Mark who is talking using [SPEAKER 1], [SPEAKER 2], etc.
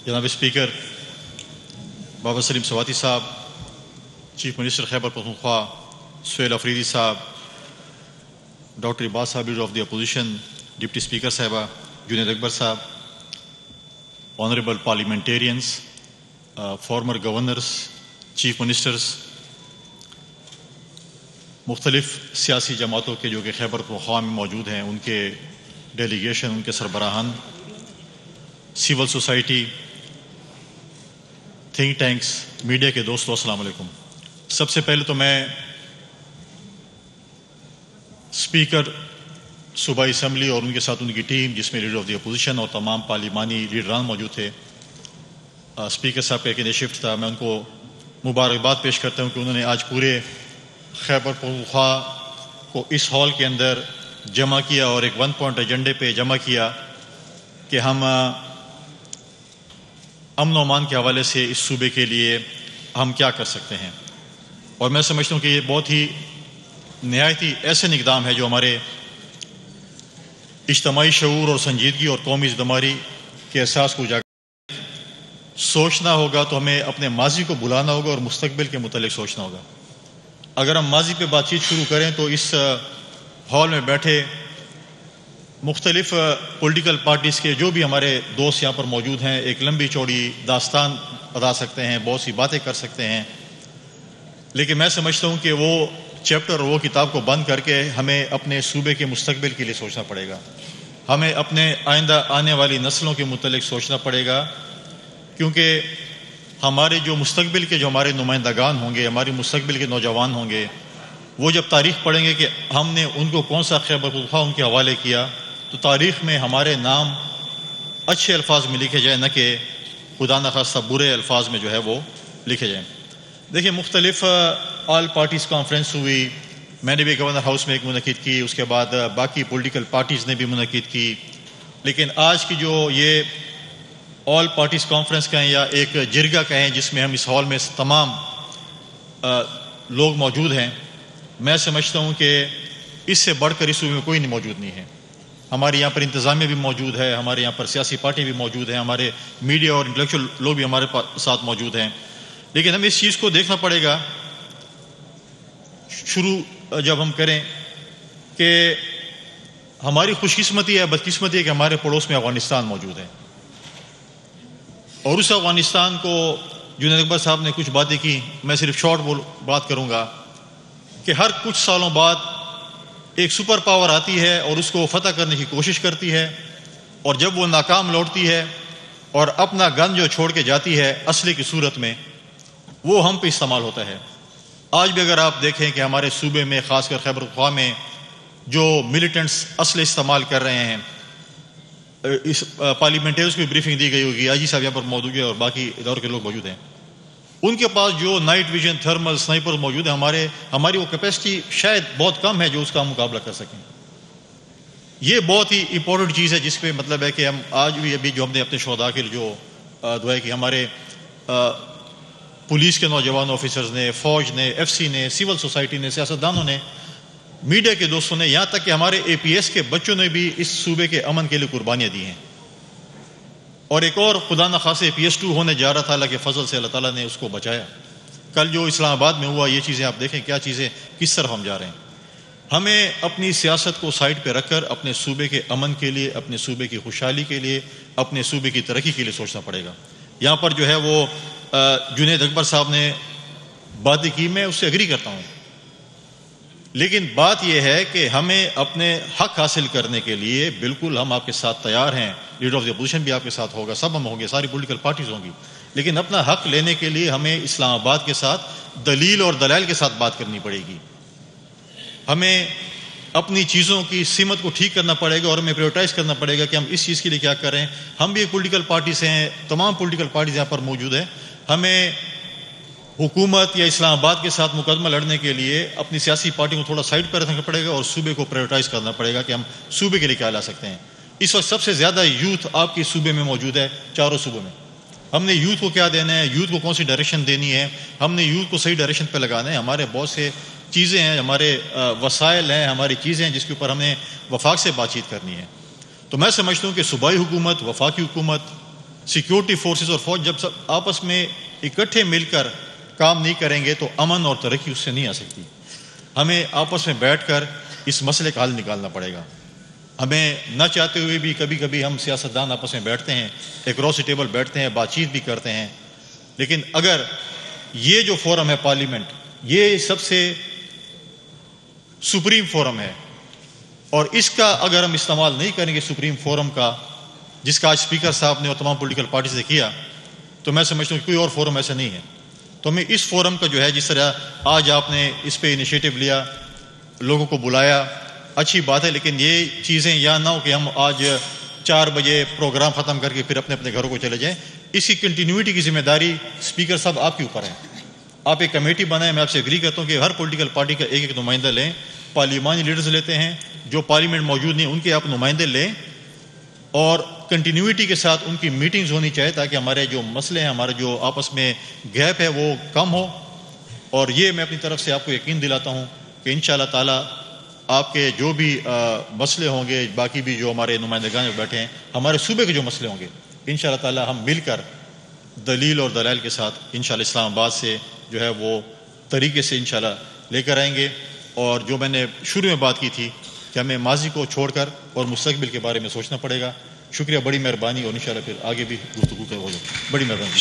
[SPEAKER 1] جناب اسپیکر بابا سلیم سواتی صاحب، چیف منسٹر خیبر پختونخوا سہیل افریدی صاحب، ڈاکٹر عباس صاحب leader of the opposition, deputy speaker صاحبہ جنید اکبر صاحب، honourable parliamentarians, former governors, chief ministers, مختلف سیاسی جماعتوں کے جو کہ خیبر پختونخوا میں موجود ہیں، ان کے ڈیلیگیشن، ان کے سربراہان، civil society, think tanks, media کے دوستوں، السلام علیکم۔ سب سے پہلے تو میں اسپیکر صوبائی اسمبلی اور ان کے ساتھ ان کی ٹیم، جس میں لیڈر آف دی اپوزیشن اور تمام پارلیمانی لیڈران موجود تھے، اسپیکر صاحب کا ایک ڈے شفٹ تھا، میں ان کو مبارکباد پیش کرتا ہوں کہ انہوں نے آج پورے خیبر پختونخوا کو اس ہال کے اندر جمع کیا اور ایک 1 پوائنٹ ایجنڈے پہ جمع کیا کہ ہم امن و امان کے حوالے سے اس صوبے کے لیے ہم کیا کر سکتے ہیں۔ اور میں سمجھتا ہوں کہ یہ بہت ہی نہایتی ایسا اقدام ہے جو ہمارے اجتماعی شعور اور سنجیدگی اور قومی ذمہ کے احساس کو اجاگر سوچنا ہوگا، تو ہمیں اپنے ماضی کو بھلانا ہوگا اور مستقبل کے متعلق سوچنا ہوگا۔ اگر ہم ماضی پہ بات چیت شروع کریں تو اس ہال میں بیٹھے مختلف پولیٹیکل پارٹیز کے جو بھی ہمارے دوست یہاں پر موجود ہیں ایک لمبی چوڑی داستان بتا سکتے ہیں، بہت سی باتیں کر سکتے ہیں، لیکن میں سمجھتا ہوں کہ وہ چیپٹر اور وہ کتاب کو بند کر کے ہمیں اپنے صوبے کے مستقبل کے لیے سوچنا پڑے گا، ہمیں اپنے آئندہ آنے والی نسلوں کے متعلق سوچنا پڑے گا، کیونکہ ہمارے جو مستقبل کے جو ہمارے نمائندگان ہوں گے، ہماری مستقبل کے نوجوان ہوں گے، وہ جب تاریخ پڑھیں گے کہ ہم نے ان کو کون سا خیبر پختونخوا ان کے حوالے کیا، تو تاریخ میں ہمارے نام اچھے الفاظ میں لکھے جائیں، نہ کہ خدا نخواستہ برے الفاظ میں جو ہے وہ لکھے جائیں۔ دیکھیں، مختلف آل پارٹیز کانفرنس ہوئی، میں نے بھی گورنر ہاؤس میں ایک منعقد کی، اس کے بعد باقی پولیٹیکل پارٹیز نے بھی منعقد کی، لیکن آج کی جو یہ آل پارٹیز کانفرنس کہیں یا ایک جرگہ کہیں جس میں ہم اس ہال میں تمام لوگ موجود ہیں، میں سمجھتا ہوں کہ اس سے بڑھ کر اس صوبے میں کوئی نہیں موجود نہیں ہے۔ ہمارے یہاں پر انتظامیہ بھی موجود ہے، ہمارے یہاں پر سیاسی پارٹی بھی موجود ہیں، ہمارے میڈیا اور انٹلیکچوئل لوگ بھی ہمارے ساتھ موجود ہیں، لیکن ہمیں اس چیز کو دیکھنا پڑے گا شروع جب ہم کریں کہ ہماری خوش قسمتی ہے، بدقسمتی ہے کہ ہمارے پڑوس میں افغانستان موجود ہے، اور اس افغانستان کو جنید اکبر صاحب نے کچھ باتیں کی، میں صرف شارٹ بات کروں گا کہ ہر کچھ سالوں بعد ایک سپر پاور آتی ہے اور اس کو فتح کرنے کی کوشش کرتی ہے، اور جب وہ ناکام لوٹتی ہے اور اپنا گن جو چھوڑ کے جاتی ہے اسلحے کی صورت میں، وہ ہم پہ استعمال ہوتا ہے۔ آج بھی اگر آپ دیکھیں کہ ہمارے صوبے میں، خاص کر خیبر پختونخوا میں، جو ملیٹنٹس اسلحے استعمال کر رہے ہیں، اس پارلیمنٹریز کو بھی بریفنگ دی گئی ہوگی، آئی جی صاحب یہاں پر موجود ہیں اور باقی اداروں کے لوگ موجود ہیں، ان کے پاس جو نائٹ ویژن، تھرمل، سنائپر موجود ہیں، ہماری وہ کیپیسٹی شاید بہت کم ہے جو اس کا مقابلہ کر سکیں۔ یہ بہت ہی امپورٹنٹ چیز ہے، جس پہ مطلب ہے کہ ہم آج بھی ابھی جو ہم نے اپنے شہداء کے جو دعائیں کی، ہمارے پولیس کے نوجوان آفیسرز نے، فوج نے، ایف سی نے، سول سوسائٹی نے، سیاستدانوں نے، میڈیا کے دوستوں نے، یہاں تک کہ ہمارے اے پی ایس کے بچوں نے بھی اس صوبے کے امن کے لیے قربانیاں دی ہیں، اور ایک اور خدا نخواستہ اے پی ایس 2 ہونے جا رہا تھا، اللہ کے فضل سے اللہ تعالیٰ نے اس کو بچایا۔ کل جو اسلام آباد میں ہوا، یہ چیزیں آپ دیکھیں کیا چیزیں، کس طرف ہم جا رہے ہیں۔ ہمیں اپنی سیاست کو سائڈ پہ رکھ کر اپنے صوبے کے امن کے لیے، اپنے صوبے کی خوشحالی کے لیے، اپنے صوبے کی ترقی کے لیے سوچنا پڑے گا۔ یہاں پر جو ہے وہ جنید اکبر صاحب نے باتیں کی، میں اس سے ایگری کرتا ہوں، لیکن بات یہ ہے کہ ہمیں اپنے حق حاصل کرنے کے لیے بالکل ہم آپ کے ساتھ تیار ہیں، لیڈر آف دی اپوزیشن بھی آپ کے ساتھ ہوگا، سب ہم ہوں گے، ساری پولیٹیکل پارٹیز ہوں گی، لیکن اپنا حق لینے کے لیے ہمیں اسلام آباد کے ساتھ دلیل اور دلائل کے ساتھ بات کرنی پڑے گی، ہمیں اپنی چیزوں کی سمت کو ٹھیک کرنا پڑے گا، اور ہمیں پریورٹائز کرنا پڑے گا کہ ہم اس چیز کے لیے کیا کریں۔ ہم بھی ایک پولیٹیکل پارٹی سے ہیں، تمام پولیٹیکل پارٹیز یہاں پر موجود ہیں، ہمیں حکومت یا اسلام آباد کے ساتھ مقدمہ لڑنے کے لیے اپنی سیاسی پارٹی کو تھوڑا سائڈ پر رکھنا پڑے گا، اور صوبے کو پریورٹائز کرنا پڑے گا کہ ہم صوبے کے لیے کیا لا سکتے ہیں۔ اس وقت سب سے زیادہ یوتھ آپ کے صوبے میں موجود ہے، چاروں صوبوں میں۔ ہم نے یوتھ کو کیا دینا ہے، یوتھ کو کون سی ڈائریکشن دینی ہے، ہم نے یوتھ کو صحیح ڈائریکشن پہ لگانا ہے۔ ہمارے بہت سے چیزیں ہیں، ہمارے وسائل ہیں، ہماری چیزیں ہیں جس کے اوپر ہمیں وفاق سے بات چیت کرنی ہے۔ تو میں سمجھتا ہوں کہ صوبائی حکومت، وفاقی حکومت، سیکیورٹی فورسز اور فوج جب سب آپس میں اکٹھے مل کر کام نہیں کریں گے تو امن اور ترقی اس سے نہیں آ سکتی. ہمیں آپس میں بیٹھ کر اس مسئلے کا حل نکالنا پڑے گا. ہمیں نہ چاہتے ہوئے بھی کبھی کبھی ہم سیاستدان آپس میں بیٹھتے ہیں, ایک روسی ٹیبل بیٹھتے ہیں, بات چیت بھی کرتے ہیں, لیکن اگر یہ جو فورم ہے پارلیمنٹ, یہ سب سے سپریم فورم ہے, اور اس کا اگر ہم استعمال نہیں کریں گے سپریم فورم کا, جس کا آج اسپیکر صاحب نے اور تمام پولیٹیکل پارٹیز نے کیا, تو میں سمجھتا ہوں کہ کوئی اور فورم ایسا نہیں ہے. تو ہمیں اس فورم کا جو ہے, جس طرح آج آپ نے اس پہ انیشیٹو لیا, لوگوں کو بلایا, اچھی بات ہے, لیکن یہ چیزیں یا نہ ہو کہ ہم آج 4 بجے پروگرام ختم کر کے پھر اپنے اپنے گھروں کو چلے جائیں. اس کی کنٹینیوٹی کی ذمہ داری اسپیکر صاحب آپ کے اوپر ہے. آپ ایک کمیٹی بنائیں. میں آپ سے ایگری کرتا ہوں کہ ہر پولیٹیکل پارٹی کا ایک ایک نمائندہ لیں. پارلیمانی لیڈرز لیتے ہیں, جو پارلیمنٹ موجود نہیں ان کے آپ نمائندے لیں, اور کنٹینیوٹی کے ساتھ ان کی میٹنگز ہونی چاہیے تاکہ ہمارے جو مسئلے ہیں, ہمارے جو آپس میں گیپ ہے وہ کم ہو. اور یہ میں اپنی طرف سے آپ کو یقین دلاتا ہوں کہ انشاءاللہ تعالی آپ کے جو بھی مسئلے ہوں گے, باقی بھی جو ہمارے نمائندگان بیٹھے ہیں, ہمارے صوبے کے جو مسئلے ہوں گے, انشاءاللہ تعالی ہم مل کر دلیل اور دلائل کے ساتھ انشاءاللہ اسلام آباد سے جو ہے وہ طریقے سے انشاءاللہ لے کر آئیں گے. اور جو میں نے شروع میں بات کی تھی کہ ہمیں ماضی کو چھوڑ کر اور مستقبل کے بارے میں سوچنا پڑے گا. شکریہ, بڑی مہربانی, اور انشاءاللہ پھر آگے بھی گفتگو کا ہوگا. بڑی مہربانی.